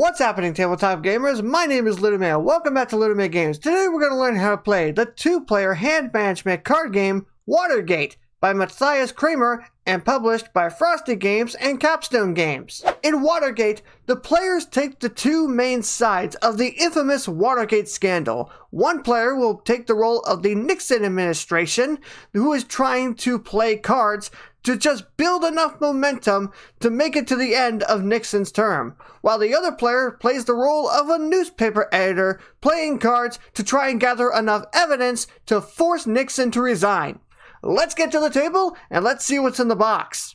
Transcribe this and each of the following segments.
What's happening, tabletop gamers? My name is LeunameGames. Welcome back to LeunameGames. Today we're going to learn how to play the two-player hand management card game Watergate by Matthias Cramer and published by Frosty Games and Capstone Games. In Watergate, the players take the two main sides of the infamous Watergate scandal. One player will take the role of the Nixon administration, who is trying to play cards to just build enough momentum to make it to the end of Nixon's term, while the other player plays the role of a newspaper editor playing cards to try and gather enough evidence to force Nixon to resign. Let's get to the table and let's see what's in the box.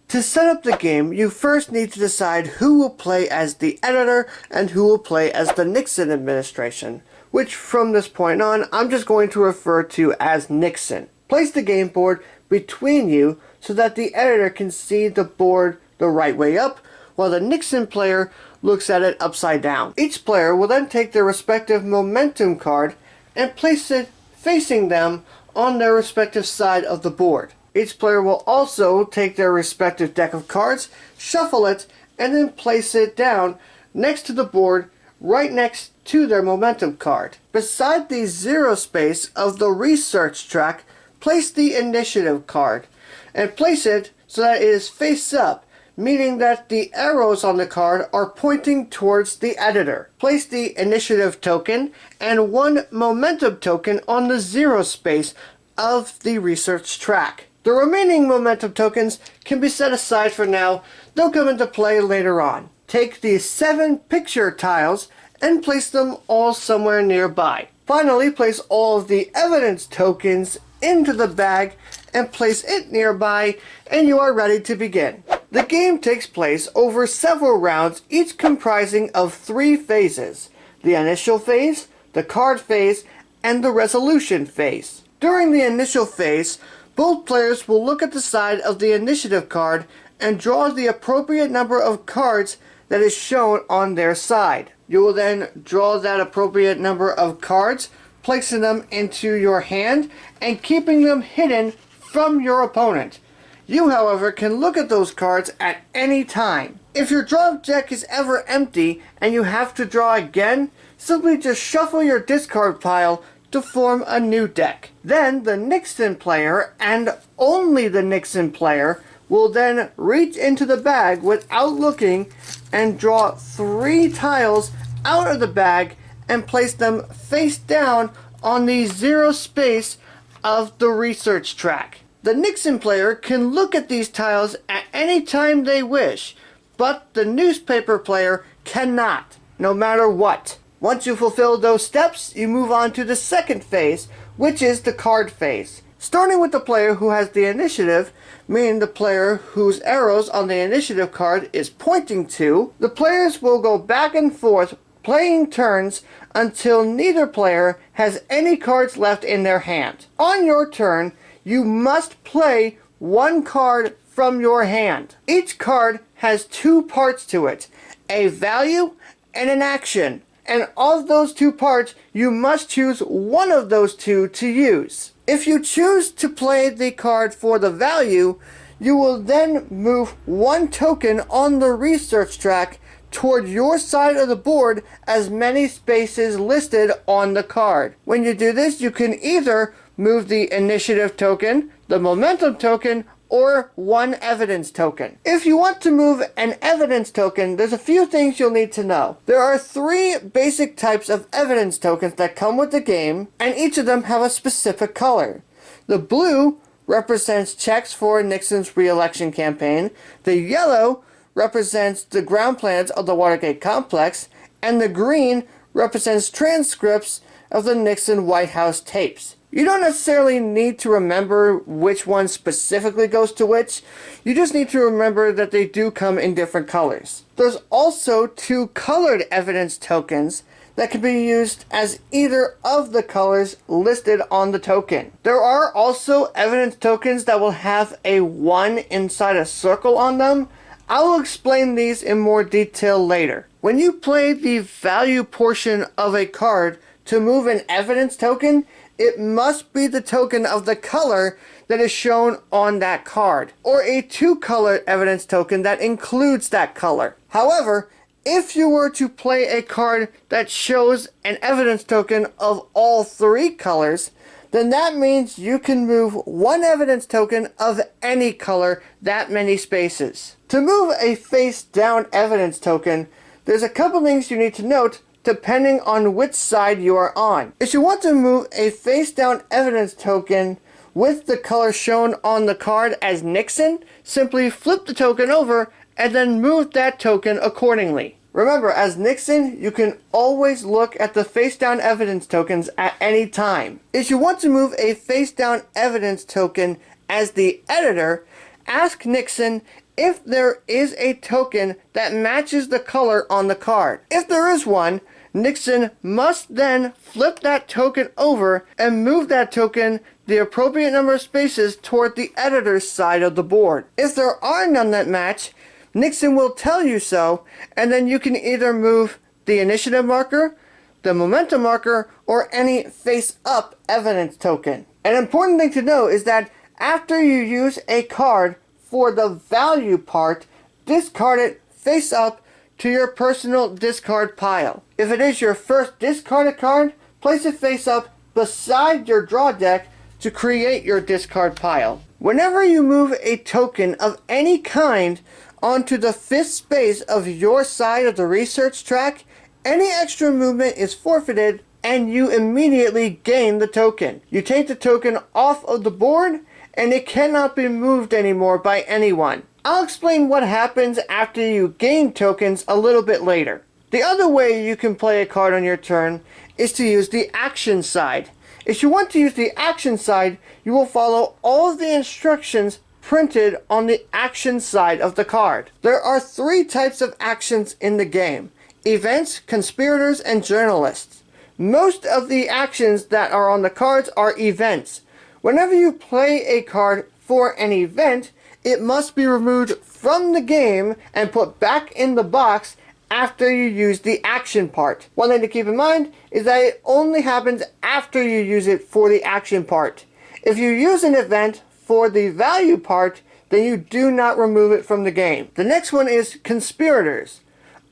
To set up the game, you first need to decide who will play as the editor and who will play as the Nixon administration, which from this point on, I'm just going to refer to as Nixon. Place the game board between you so that the editor can see the board the right way up, while the Nixon player looks at it upside down. Each player will then take their respective momentum card and place it facing them on their respective side of the board. Each player will also take their respective deck of cards, shuffle it, and then place it down next to the board, right next to their momentum card. Beside the zero space of the research track, place the initiative card and place it so that it is face up, meaning that the arrows on the card are pointing towards the editor. Place the initiative token and one momentum token on the zero space of the research track. The remaining momentum tokens can be set aside for now. They'll come into play later on. Take the 7 picture tiles and place them all somewhere nearby. Finally, place all of the evidence tokens into the bag and place it nearby, and you are ready to begin. The game takes place over several rounds, each comprising of 3 phases: the initial phase, the card phase, and the resolution phase. During the initial phase, both players will look at the side of the initiative card and draw the appropriate number of cards that is shown on their side. You will then draw that appropriate number of cards, placing them into your hand and keeping them hidden from your opponent. You, however, can look at those cards at any time. If your draw deck is ever empty and you have to draw again, simply just shuffle your discard pile to form a new deck. Then the Nixon player, and only the Nixon player, will then reach into the bag without looking and draw 3 tiles out of the bag and place them face down on the zero space of the research track. The Nixon player can look at these tiles at any time they wish, but the newspaper player cannot, no matter what. Once you fulfill those steps, you move on to the second phase, which is the card phase. Starting with the player who has the initiative, meaning the player whose arrows on the initiative card is pointing to, the players will go back and forth playing turns until neither player has any cards left in their hand. On your turn, you must play 1 card from your hand. Each card has 2 parts to it, a value and an action. And of those 2 parts, you must choose one of those 2 to use. If you choose to play the card for the value, you will then move 1 token on the research track toward your side of the board as many spaces listed on the card. When you do this, you can either move the initiative token, the momentum token, or 1 evidence token. If you want to move an evidence token, there's a few things you'll need to know. There are 3 basic types of evidence tokens that come with the game, and each of them have a specific color. The blue represents checks for Nixon's re-election campaign, the yellow represents the ground plans of the Watergate complex, and the green represents transcripts of the Nixon White House tapes. You don't necessarily need to remember which one specifically goes to which. You just need to remember that they do come in different colors. There's also 2 colored evidence tokens that can be used as either of the colors listed on the token. There are also evidence tokens that will have a 1 inside a circle on them. I will explain these in more detail later. When you play the value portion of a card to move an evidence token, it must be the token of the color that is shown on that card, or a two-color evidence token that includes that color. However, if you were to play a card that shows an evidence token of all three colors, then that means you can move one evidence token of any color that many spaces. To move a face-down evidence token, there's a couple things you need to note depending on which side you are on. If you want to move a face-down evidence token with the color shown on the card as Nixon, simply flip the token over and then move that token accordingly. Remember, as Nixon, you can always look at the face-down evidence tokens at any time. If you want to move a face-down evidence token as the editor, ask Nixon if there is a token that matches the color on the card. If there is one, Nixon must then flip that token over and move that token the appropriate number of spaces toward the editor's side of the board. If there are none that match, Nixon will tell you so, and then you can either move the initiative marker, the momentum marker, or any face-up evidence token. An important thing to know is that after you use a card for the value part, discard it face-up to your personal discard pile. If it is your first discarded card, place it face-up beside your draw deck to create your discard pile. Whenever you move a token of any kind onto the fifth space of your side of the research track, any extra movement is forfeited and you immediately gain the token. You take the token off of the board and it cannot be moved anymore by anyone. I'll explain what happens after you gain tokens a little bit later. The other way you can play a card on your turn is to use the action side. If you want to use the action side, you will follow all of the instructions printed on the action side of the card. There are three types of actions in the game: events, conspirators, and journalists. Most of the actions that are on the cards are events. Whenever you play a card for an event, it must be removed from the game and put back in the box after you use the action part. One thing to keep in mind is that it only happens after you use it for the action part. If you use an event for the value part, then you do not remove it from the game. The next one is conspirators.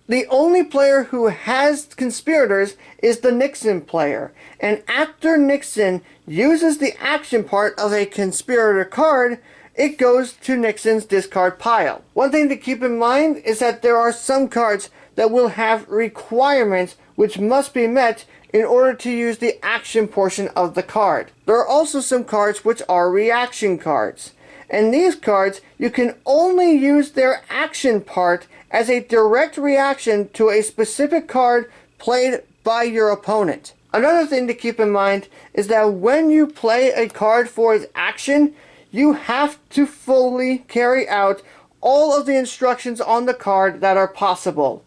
The only player who has conspirators is the Nixon player, and after Nixon uses the action part of a conspirator card, it goes to Nixon's discard pile. One thing to keep in mind is that there are some cards that will have requirements which must be met in order to use the action portion of the card. There are also some cards which are reaction cards. And these cards, you can only use their action part as a direct reaction to a specific card played by your opponent. Another thing to keep in mind is that when you play a card for its action, you have to fully carry out all of the instructions on the card that are possible.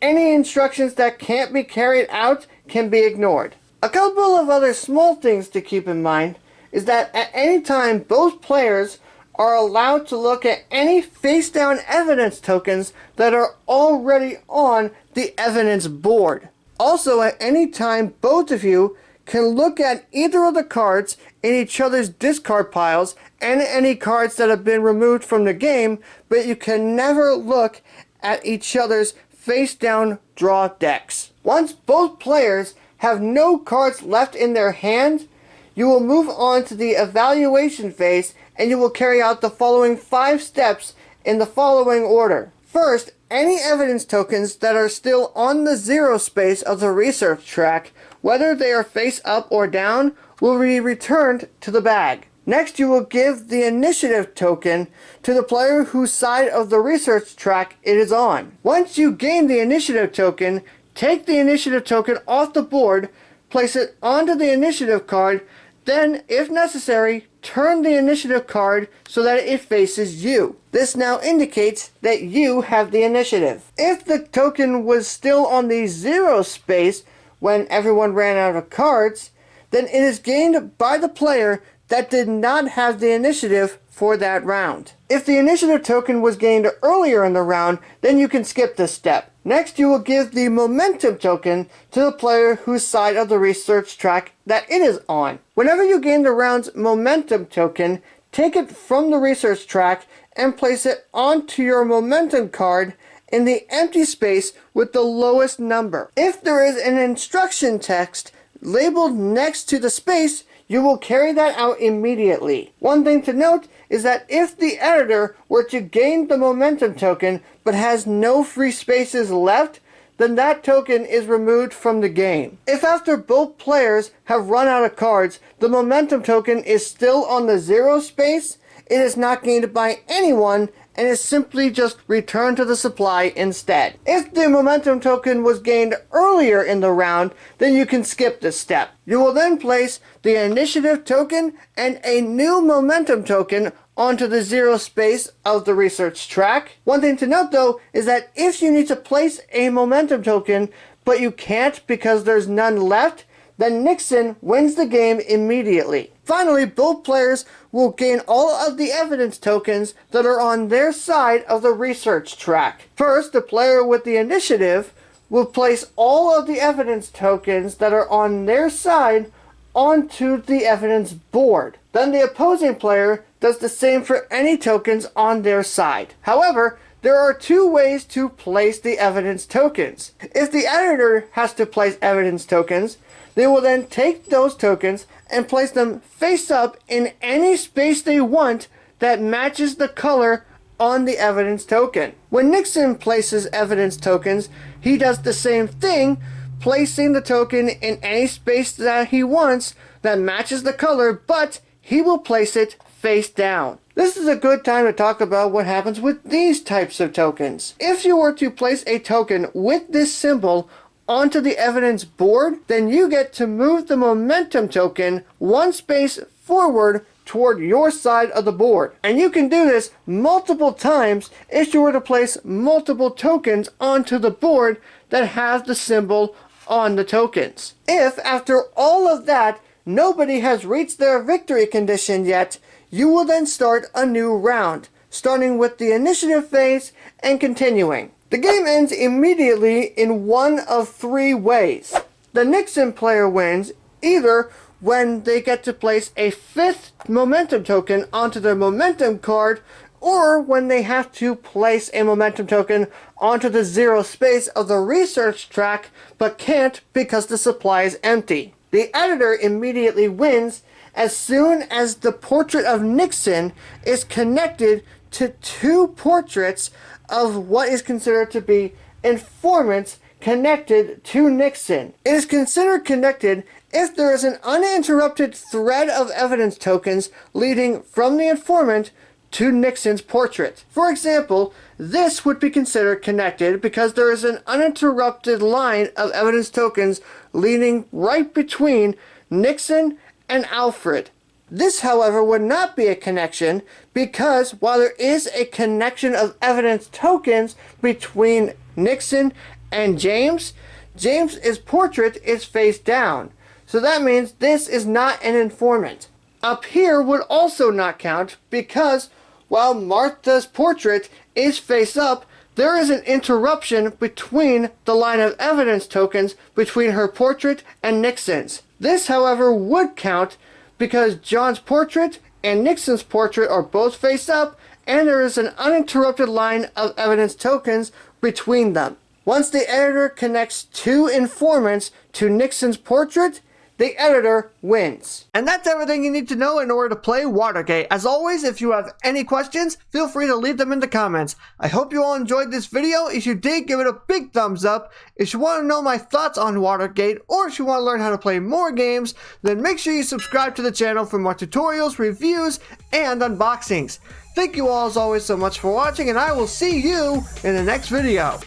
Any instructions that can't be carried out can be ignored. A couple of other small things to keep in mind is that at any time both players are allowed to look at any face-down evidence tokens that are already on the evidence board. Also, at any time both of you can look at either of the cards in each other's discard piles and any cards that have been removed from the game, but you can never look at each other's face-down draw decks. Once both players have no cards left in their hand, you will move on to the evaluation phase and you will carry out the following 5 steps in the following order. First, any evidence tokens that are still on the 0 space of the research track, whether they are face up or down, will be returned to the bag. Next, you will give the initiative token to the player whose side of the research track it is on. Once you gain the initiative token, take the initiative token off the board, place it onto the initiative card, then, if necessary, turn the initiative card so that it faces you. This now indicates that you have the initiative. If the token was still on the 0 space when everyone ran out of cards, then it is gained by the player that did not have the initiative for that round. If the initiative token was gained earlier in the round, then you can skip this step. Next, you will give the momentum token to the player whose side of the research track that it is on. Whenever you gain the round's momentum token, take it from the research track and place it onto your momentum card in the empty space with the lowest number. If there is an instruction text labeled next to the space, you will carry that out immediately. One thing to note is that if the editor were to gain the momentum token but has no free spaces left, then that token is removed from the game. If after both players have run out of cards, the momentum token is still on the 0 space, it is not gained by anyone and is simply just returned to the supply instead. If the momentum token was gained earlier in the round, then you can skip this step. You will then place the initiative token and a new momentum token onto the 0 space of the research track. One thing to note though is that if you need to place a momentum token but you can't because there's none left, then Nixon wins the game immediately. Finally, both players will gain all of the evidence tokens that are on their side of the research track. First, the player with the initiative will place all of the evidence tokens that are on their side onto the evidence board. Then the opposing player does the same for any tokens on their side. However, there are two ways to place the evidence tokens. If the editor has to place evidence tokens, they will then take those tokens and place them face up in any space they want that matches the color on the evidence token. When Nixon places evidence tokens, he does the same thing, placing the token in any space that he wants that matches the color, but he will place it face down. This is a good time to talk about what happens with these types of tokens. If you were to place a token with this symbol onto the evidence board, then you get to move the momentum token one space forward toward your side of the board. And you can do this multiple times if you were to place multiple tokens onto the board that have the symbol on the tokens. If after all of that nobody has reached their victory condition yet, you will then start a new round, starting with the initiative phase and continuing. The game ends immediately in one of three ways. The Nixon player wins either when they get to place a 5th momentum token onto their momentum card, or when they have to place a momentum token onto the 0 space of the research track but can't because the supply is empty. The editor immediately wins as soon as the portrait of Nixon is connected to 2 portraits of what is considered to be informants connected to Nixon. It is considered connected if there is an uninterrupted thread of evidence tokens leading from the informant to Nixon's portrait. For example, this would be considered connected because there is an uninterrupted line of evidence tokens leading right between Nixon and Alfred. This, however, would not be a connection because while there is a connection of evidence tokens between Nixon and James, James's portrait is face down. So that means this is not an informant. Up here would also not count because while Martha's portrait is face up, there is an interruption between the line of evidence tokens between her portrait and Nixon's. This, however, would count because John's portrait and Nixon's portrait are both face up and there is an uninterrupted line of evidence tokens between them. Once the editor connects 2 informants to Nixon's portrait, the editor wins. And that's everything you need to know in order to play Watergate. As always, if you have any questions, feel free to leave them in the comments. I hope you all enjoyed this video. If you did, give it a big thumbs up. If you want to know my thoughts on Watergate, or if you want to learn how to play more games, then make sure you subscribe to the channel for more tutorials, reviews, and unboxings. Thank you all as always so much for watching, and I will see you in the next video.